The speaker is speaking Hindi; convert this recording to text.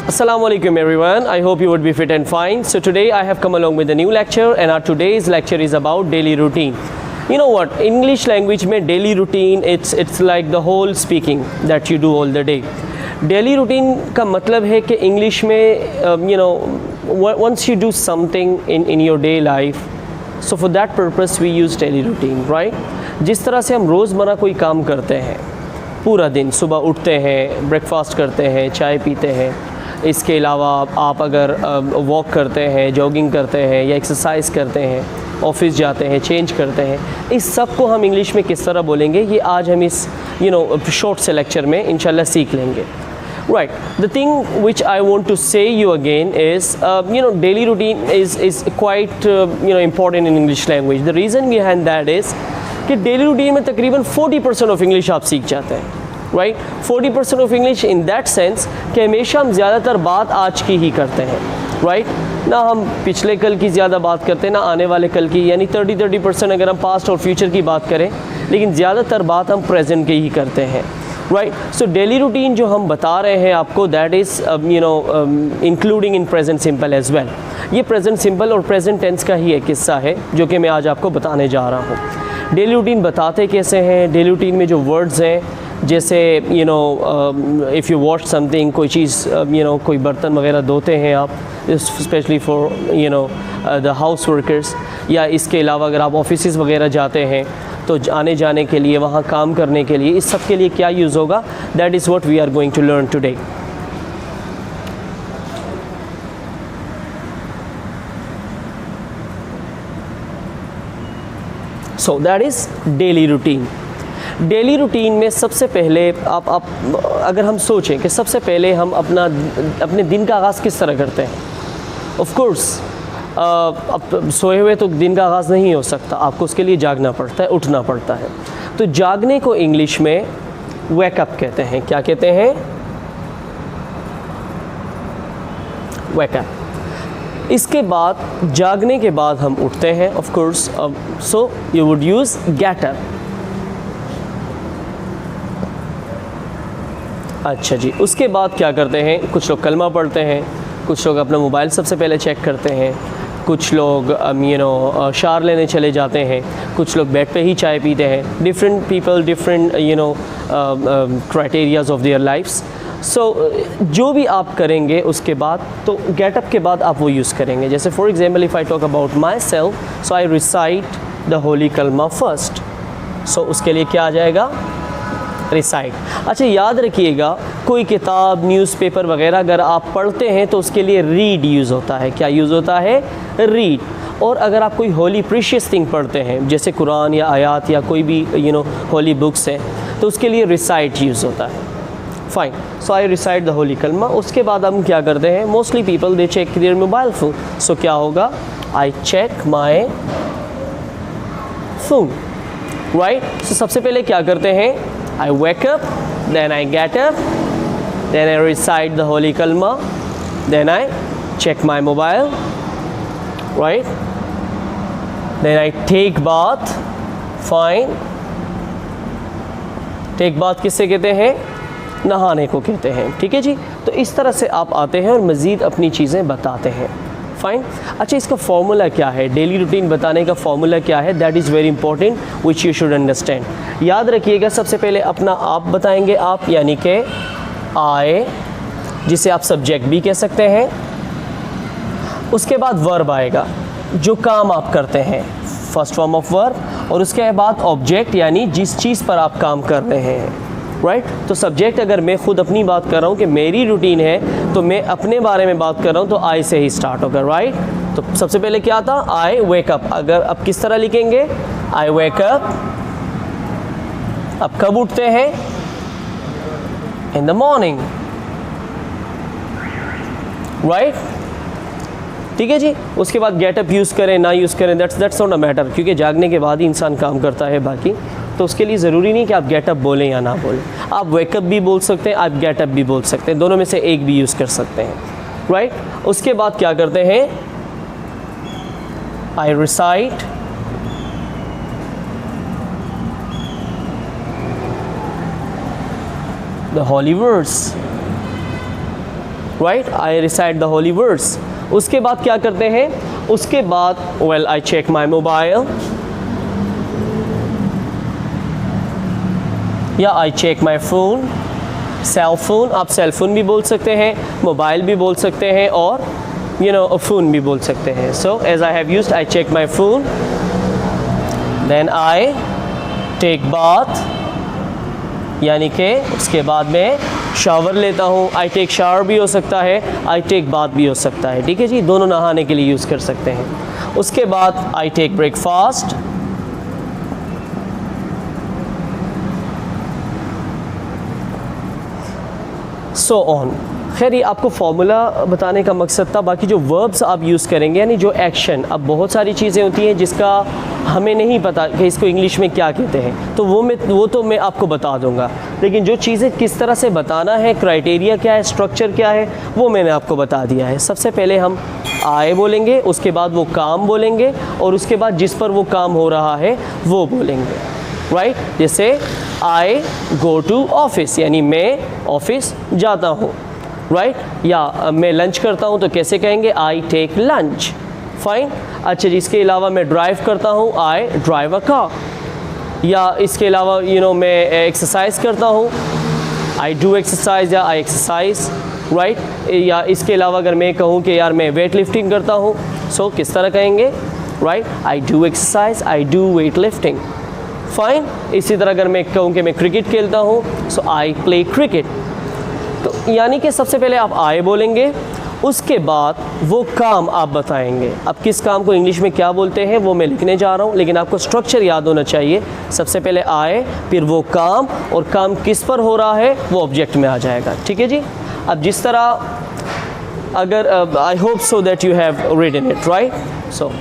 Assalamualaikum everyone. I hope you would be fit and fine. So today I have come along with a new lecture, and our today's lecture is about daily routine. You know what? English language में daily routine it's like the whole speaking that you do all the day. Daily routine का मतलब है कि English में once you do something in your day life, so for that purpose we use daily routine, right? जिस तरह से हम रोज़मर्रा कोई काम करते हैं पूरा दिन, सुबह उठते हैं, ब्रेकफास्ट करते हैं, चाय पीते हैं, इसके अलावा आप अगर वॉक करते हैं, जॉगिंग करते हैं या एक्सरसाइज करते हैं, ऑफिस जाते हैं, चेंज करते हैं, इस सब को हम इंग्लिश में किस तरह बोलेंगे ये आज हम इस शॉर्ट से लेक्चर में इंशाल्लाह सीख लेंगे. Right. The thing which I want to say you again is, daily routine is quite important in English language. The reason behind that is कि डेली रूटीन में तकरीबन 40% ऑफ इंग्लिश आप सीख जाते हैं, right. 40% of English in that sense कि हमेशा हम ज़्यादातर बात आज की ही करते हैं, राइट. ना हम पिछले कल की ज़्यादा बात करते हैं ना आने वाले कल की, यानी 30% अगर हम पास्ट और फ्यूचर की बात करें, लेकिन ज़्यादातर बात हम प्रेजेंट की ही करते हैं, राइट. सो डेली रूटीन जो हम बता रहे हैं आपको, that is including in present simple as well. ये प्रेजेंट सिंपल और प्रेजेंट टेंस का ही एक हिस्सा है जो कि मैं आज आपको बताने जा रहा हूँ. डेली रूटीन बताते कैसे हैं, डेली रूटीन में जो वर्ड्स हैं, जैसे इफ़ यू वॉश समथिंग, कोई चीज़ कोई बर्तन वगैरह धोते हैं आप, specially for the house workers, या इसके अलावा अगर आप ऑफिस वगैरह जाते हैं तो आने जाने के लिए, वहाँ काम करने के लिए, इस सब के लिए क्या यूज़ होगा, that is what we are going to learn today. So that is daily routine. Daily routine में सबसे पहले आप अगर हम सोचें कि सबसे पहले हम अपने दिन का आगाज़ किस तरह करते हैं. ऑफ कोर्स अब सोए हुए तो दिन का आगाज़ नहीं हो सकता, आपको उसके लिए जागना पड़ता है, उठना पड़ता है. तो जागने को इंग्लिश में वेकअप कहते हैं. क्या कहते हैं? वेकअप. इसके बाद जागने के बाद हम उठते हैं, of course. So you would use get up. अच्छा जी. उसके बाद क्या करते हैं? कुछ लोग कलमा पढ़ते हैं, कुछ लोग अपना मोबाइल सबसे पहले चेक करते हैं, कुछ लोग शावर लेने चले जाते हैं, कुछ लोग बेड पे ही चाय पीते हैं. Different people, different criterias of their lifes. So जो भी आप करेंगे उसके बाद, तो गेटअप के बाद आप वो यूज़ करेंगे. जैसे for example if I talk about my self, so I recite the holy कलमा फर्स्ट. सो उसके लिए क्या आ जाएगा? रिसाइट. अच्छा, याद रखिएगा कोई किताब, न्यूज़पेपर वगैरह अगर आप पढ़ते हैं तो उसके लिए रीड यूज़ होता है. क्या यूज़ होता है? रीड. और अगर आप कोई होली प्रीशियस थिंग पढ़ते हैं जैसे कुरान या आयात या कोई भी होली बुक्स हैं, तो उसके लिए रिसाइट यूज़ होता है. Fine. So I recite the holy कलमा. उसके बाद हम क्या करते हैं? Mostly people they check their mobile phone. So क्या होगा? I check my phone, right. So सबसे पहले क्या करते हैं? I wake up, then I get up, then I recite the holy kalma, then I check my mobile, right? Then I take bath. Fine. Take bath किससे कहते हैं? नहाने को कहते हैं. ठीक है जी. तो इस तरह से आप आते हैं और मज़ीद अपनी चीज़ें बताते हैं. फ़ाइन. अच्छा, इसका फार्मूला क्या है? डेली रूटीन बताने का फार्मूला क्या है? That is very important which you should understand. याद रखिएगा, सबसे पहले अपना आप बताएंगे, आप यानी कि आए, जिसे आप सब्जेक्ट भी कह सकते हैं. उसके बाद वर्ब आएगा, जो काम आप करते हैं, फर्स्ट फॉर्म ऑफ वर्ब. और उसके बाद ऑब्जेक्ट, यानी जिस चीज़ पर आप काम कर रहे हैं, राइट. तो सब्जेक्ट अगर मैं ख़ुद अपनी बात कर रहा हूँ कि मेरी रूटीन है, तो मैं अपने बारे में बात कर रहा हूँ, तो आई से ही स्टार्ट होगा, राइट. तो सबसे पहले क्या था? आई वेक अप. अगर अब किस तरह लिखेंगे? आई वेक अप. अब कब उठते हैं? In the morning, right. ठीक है जी. उसके बाद गेट अप यूज़ करें ना यूज़ करें, दैट्स नॉट अ मैटर, क्योंकि जागने के बाद ही इंसान काम करता है बाकी. तो उसके लिए ज़रूरी नहीं कि आप गेटअप बोलें या ना बोलें. आप वेकअप भी बोल सकते हैं, आप गेटअप भी बोल सकते हैं, दोनों में से एक भी यूज़ कर सकते हैं, राइट. उसके बाद क्या करते हैं? I recite the holy words. Right, I recite the holy words. उसके बाद क्या करते हैं, उसके बाद well I check my mobile या I check my phone, cell phone, आप सेल फ़ोन भी बोल सकते हैं, मोबाइल भी बोल सकते हैं और फ़ोन भी बोल सकते हैं। So as I have used, I check my phone, then I take bath, यानी कि उसके बाद मैं शावर लेता हूँ। आई टेक शावर भी हो सकता है, आई टेक बाथ भी हो सकता है, ठीक है जी, दोनों नहाने के लिए यूज़ कर सकते हैं। उसके बाद I take breakfast, so on. खैर ये आपको फॉर्मूला बताने का मकसद था, बाकी जो वर्ब्स आप यूज़ करेंगे यानी जो एक्शन, अब बहुत सारी चीज़ें होती हैं जिसका हमें नहीं पता कि इसको इंग्लिश में क्या कहते हैं, तो वो तो मैं आपको बता दूंगा, लेकिन जो चीज़ें किस तरह से बताना है, क्राइटेरिया क्या है, स्ट्रक्चर क्या है, वो मैंने आपको बता दिया है। सबसे पहले हम आए बोलेंगे, उसके बाद वो काम बोलेंगे और उसके बाद जिस पर वो काम हो रहा है वो बोलेंगे, राइट। जैसे आई गो टू ऑफिस, यानी मैं ऑफिस जाता हूँ, राइट। या मैं लंच करता हूँ तो कैसे कहेंगे, आई टेक लंच, फाइन। अच्छा जी, इसके अलावा मैं ड्राइव करता हूँ, आई ड्राइव अ कार। या इसके अलावा मैं एक्सरसाइज करता हूँ, आई डू एक्सरसाइज या आई एक्सरसाइज, राइट। या इसके अलावा अगर मैं कहूँ कि यार मैं वेट लिफ्टिंग करता हूँ, सो किस तरह कहेंगे, right, I do exercise, I do weight lifting, fine. इसी तरह अगर मैं कहूँ कि मैं क्रिकेट खेलता हूँ, सो आई प्ले क्रिकेट। तो यानी कि सबसे पहले आप आए बोलेंगे, उसके बाद वो काम आप बताएंगे। अब किस काम को इंग्लिश में क्या बोलते हैं वो मैं लिखने जा रहा हूँ, लेकिन आपको स्ट्रक्चर याद होना चाहिए। सबसे पहले आए, फिर वो काम, और काम किस पर हो रहा है वो ऑब्जेक्ट में आ जाएगा, ठीक है जी। अब जिस तरह अगर I hope so that you have रीडन it, right. So